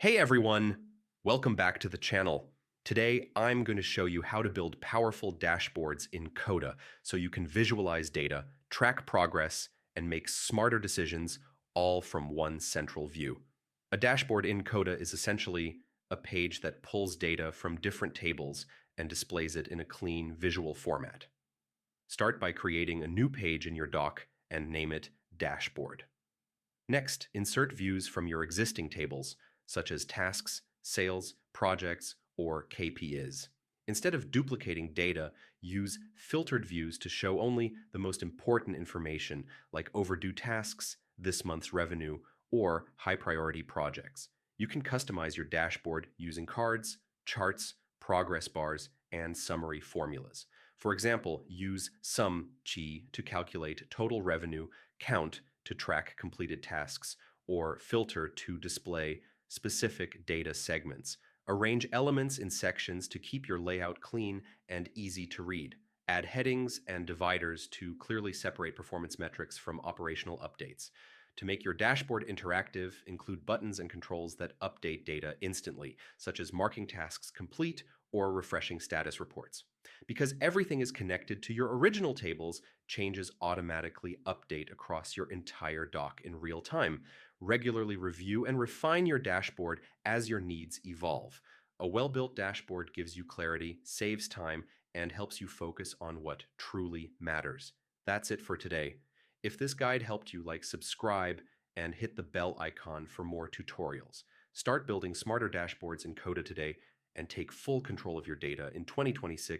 Hey everyone, welcome back to the channel. Today I'm going to show you how to build powerful dashboards in Coda so you can visualize data, track progress, and make smarter decisions all from one central view. A dashboard in Coda is essentially a page that pulls data from different tables and displays it in a clean visual format. Start by creating a new page in your doc and name it Dashboard. Next, insert views from your existing tables, such as tasks, sales, projects, or KPIs. Instead of duplicating data, use filtered views to show only the most important information, like overdue tasks, this month's revenue, or high-priority projects. You can customize your dashboard using cards, charts, progress bars, and summary formulas. For example, use sum chi to calculate total revenue, count to track completed tasks, or filter to display specific data segments. Arrange elements in sections to keep your layout clean and easy to read. Add headings and dividers to clearly separate performance metrics from operational updates. To make your dashboard interactive, include buttons and controls that update data instantly, such as marking tasks complete or refreshing status reports. Because everything is connected to your original tables, changes automatically update across your entire doc in real time. Regularly review and refine your dashboard as your needs evolve. A well-built dashboard gives you clarity, saves time, and helps you focus on what truly matters. That's it for today. If this guide helped you, subscribe and hit the bell icon for more tutorials. Start building smarter dashboards in Coda today and take full control of your data in 2026.